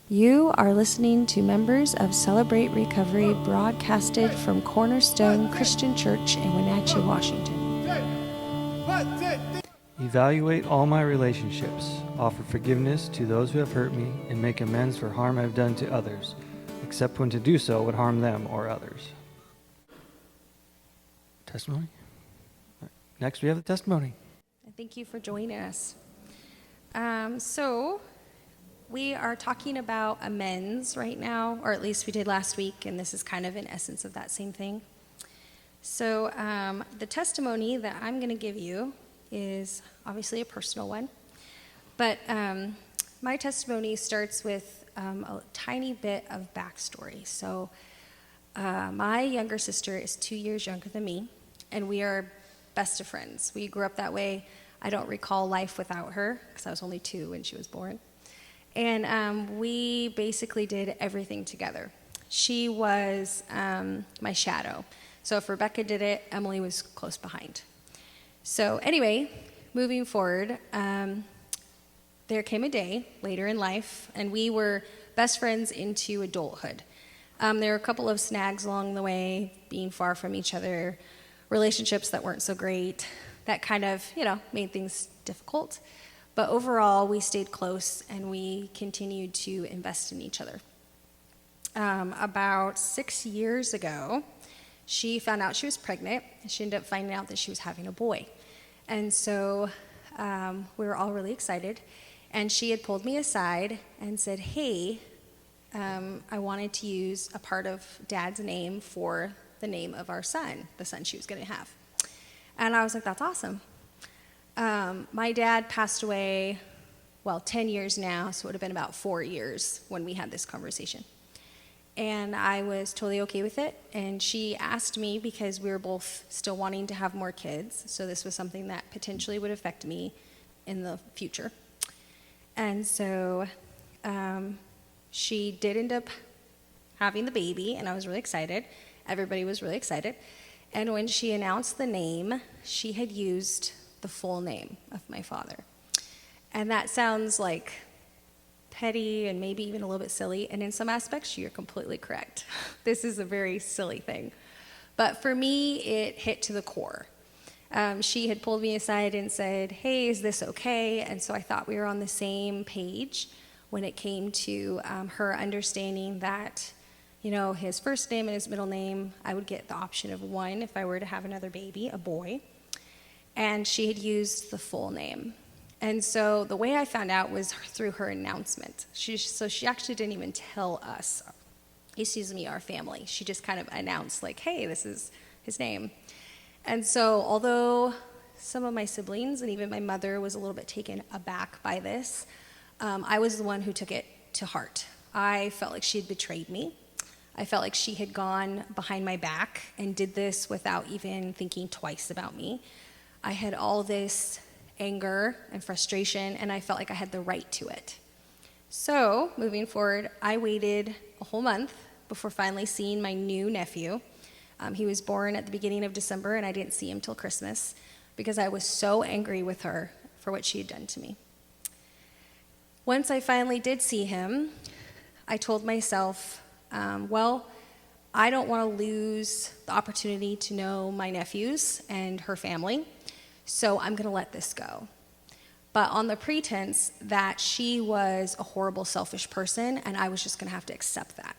You are listening to members of Celebrate Recovery broadcasted from Cornerstone Christian Church in Wenatchee, Washington. Evaluate all my relationships, offer forgiveness to those who have hurt me, and make amends for harm I have done to others, except when to do so would harm them or others. Testimony? Next, we have the testimony. Thank you for joining us. So we are talking about amends right now, or at least we did last week, and this is kind of in essence of that same thing. So the testimony that I'm going to give you is obviously a personal one, but my testimony starts with a tiny bit of backstory. So my younger sister is 2 years younger than me, and we are best of friends. We grew up that way. I don't recall life without her because I was only 2 when she was born. And we basically did everything together. She was my shadow. So if Rebecca did it, Emily was close behind. So anyway, moving forward, there came a day later in life, and we were best friends into adulthood. There were a couple of snags along the way, being far from each other, relationships that weren't so great, that kind of, made things difficult. But overall, we stayed close, and we continued to invest in each other. About 6 years ago, she found out she was pregnant, and she ended up finding out that she was having a boy. And so we were all really excited, and she had pulled me aside and said, hey, I wanted to use a part of Dad's name for the name of our son, the son she was going to have. And I was like, that's awesome. My dad passed away, 10 years now, so it would have been about 4 years when we had this conversation. And I was totally okay with it. And she asked me, because we were both still wanting to have more kids, so this was something that potentially would affect me in the future. And so she did end up having the baby, and I was really excited. Everybody was really excited. And when she announced the name, she had used the full name of my father. And that sounds like petty and maybe even a little bit silly, and in some aspects, you're completely correct. This is a very silly thing. But for me, it hit to the core. She had pulled me aside and said, hey, is this okay? And so I thought we were on the same page when it came to her understanding that, his first name and his middle name, I would get the option of one if I were to have another baby, a boy. And she had used the full name. And so the way I found out was through her announcement. She actually didn't even tell us, our family. She just kind of announced, like, hey, this is his name. And so although some of my siblings and even my mother was a little bit taken aback by this, I was the one who took it to heart. I felt like she had betrayed me. I felt like she had gone behind my back and did this without even thinking twice about me. I had all this anger and frustration, and I felt like I had the right to it. So, moving forward, I waited a whole month before finally seeing my new nephew. He was born at the beginning of December, and I didn't see him till Christmas because I was so angry with her for what she had done to me. Once I finally did see him, I told myself, I don't want to lose the opportunity to know my nephews and her family, so I'm going to let this go. But on the pretense that she was a horrible, selfish person, and I was just going to have to accept that.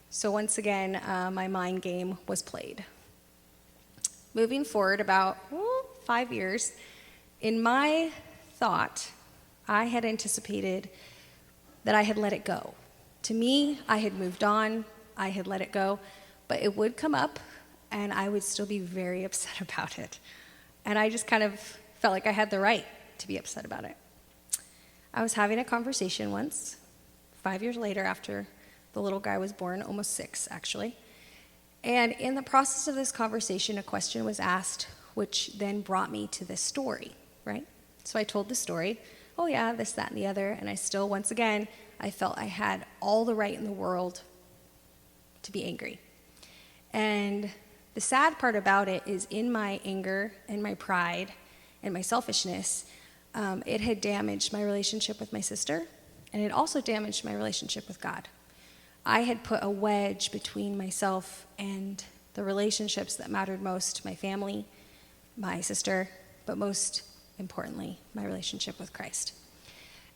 So once again, my mind game was played. Moving forward about 5 years, in my thought, I had anticipated that I had let it go. To me, I had moved on, I had let it go, but it would come up, and I would still be very upset about it. And I just kind of felt like I had the right to be upset about it. I was having a conversation once, 5 years later after the little guy was born, almost 6 actually. And in the process of this conversation, a question was asked, which then brought me to this story, right? So I told the story, oh yeah, this, that, and the other, and I still, once again, I felt I had all the right in the world to be angry. And the sad part about it is in my anger and my pride and my selfishness, it had damaged my relationship with my sister. And it also damaged my relationship with God. I had put a wedge between myself and the relationships that mattered most, my family, my sister, but most importantly, my relationship with Christ.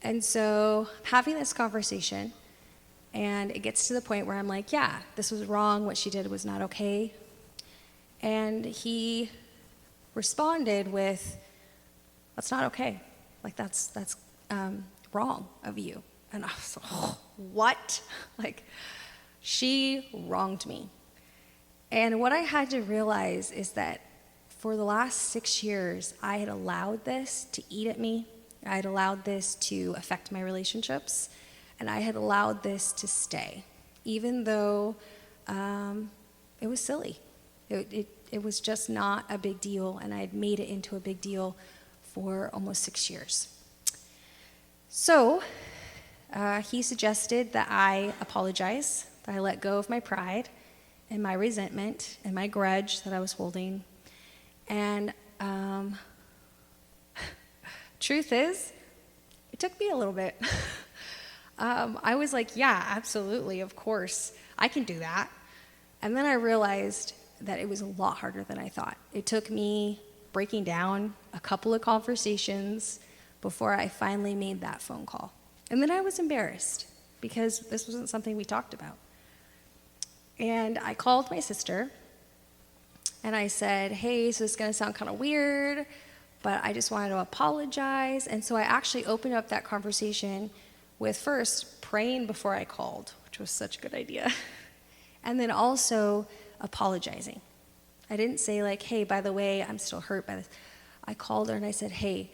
And so having this conversation, and it gets to the point where I'm like, yeah, this was wrong. What she did was not okay. And he responded with, that's not okay. Like, that's wrong of you. And I was like, oh, what? Like, she wronged me. And what I had to realize is that for the last 6 years, I had allowed this to eat at me. I had allowed this to affect my relationships. And I had allowed this to stay, even though it was silly. It was just not a big deal, and I had made it into a big deal for almost 6 years. So he suggested that I apologize, that I let go of my pride and my resentment and my grudge that I was holding. And truth is, it took me a little bit. I was like, yeah, absolutely, of course, I can do that. And then I realized that it was a lot harder than I thought. It took me breaking down a couple of conversations before I finally made that phone call. And then I was embarrassed because this wasn't something we talked about. And I called my sister and I said, hey, so this is going to sound kind of weird, but I just wanted to apologize. And so I actually opened up that conversation with first praying before I called, which was such a good idea, and then also apologizing. I didn't say like, hey, by the way, I'm still hurt by this. I called her and I said, hey,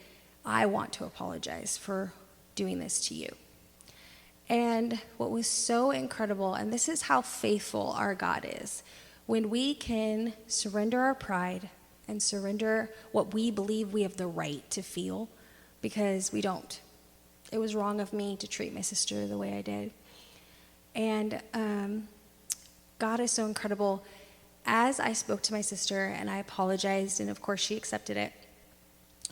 I want to apologize for doing this to you. And what was so incredible, and this is how faithful our God is, when we can surrender our pride and surrender what we believe we have the right to feel, because we don't. It was wrong of me to treat my sister the way I did. And God is so incredible. As I spoke to my sister and I apologized, and of course she accepted it,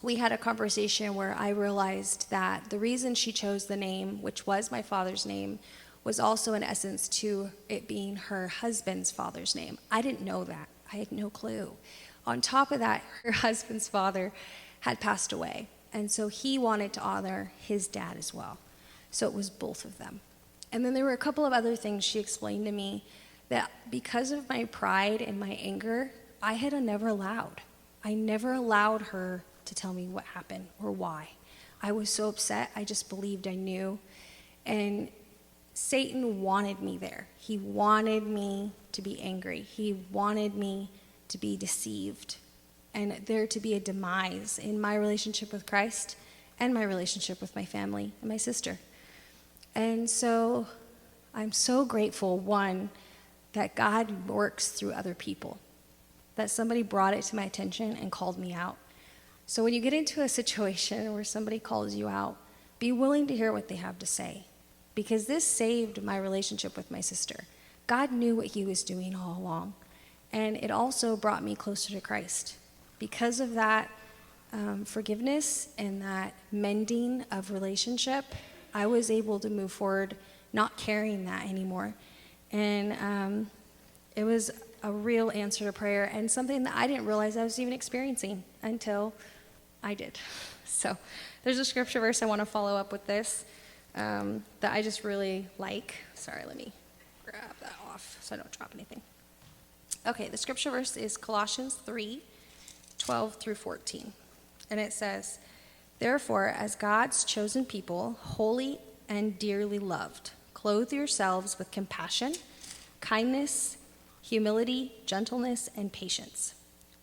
we had a conversation where I realized that the reason she chose the name, which was my father's name, was also in essence to it being her husband's father's name. I didn't know that. I had no clue. On top of that, her husband's father had passed away, and so he wanted to honor his dad as well. So it was both of them. And then there were a couple of other things she explained to me that because of my pride and my anger, I had never allowed. I never allowed her to tell me what happened or why. I was so upset, I just believed I knew. And Satan wanted me there. He wanted me to be angry. He wanted me to be deceived, and there to be a demise in my relationship with Christ and my relationship with my family and my sister. And so I'm so grateful, one, that God works through other people, that somebody brought it to my attention and called me out. So when you get into a situation where somebody calls you out, be willing to hear what they have to say, because this saved my relationship with my sister. God knew what he was doing all along, and it also brought me closer to Christ. Because of that forgiveness and that mending of relationship, I was able to move forward not carrying that anymore. And it was a real answer to prayer and something that I didn't realize I was even experiencing until I did. So there's a scripture verse I want to follow up with this that I just really like. Sorry, let me grab that off so I don't drop anything. Okay, the scripture verse is Colossians 3:12 through 14. And it says, "Therefore, as God's chosen people, holy and dearly loved, clothe yourselves with compassion, kindness, humility, gentleness, and patience.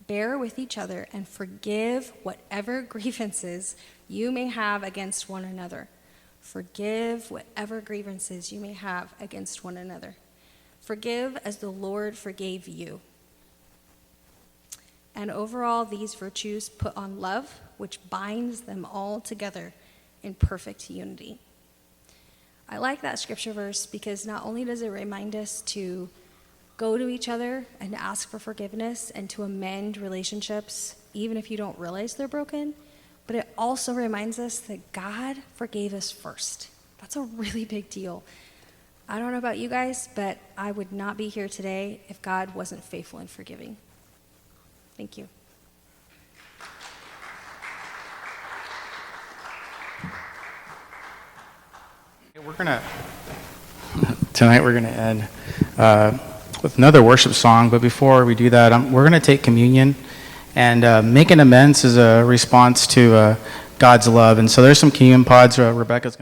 Bear with each other and forgive whatever grievances you may have against one another. Forgive whatever grievances you may have against one another. Forgive as the Lord forgave you. And over all these virtues, put on love, which binds them all together in perfect unity." I like that scripture verse because not only does it remind us to go to each other and ask for forgiveness and to amend relationships, even if you don't realize they're broken, but it also reminds us that God forgave us first. That's a really big deal. I don't know about you guys, but I would not be here today if God wasn't faithful and forgiving. Thank you. Tonight we're gonna end with another worship song, but before we do that, we're gonna take communion, and making amends is a response to God's love, and so there's some communion pods. Rebecca's gonna.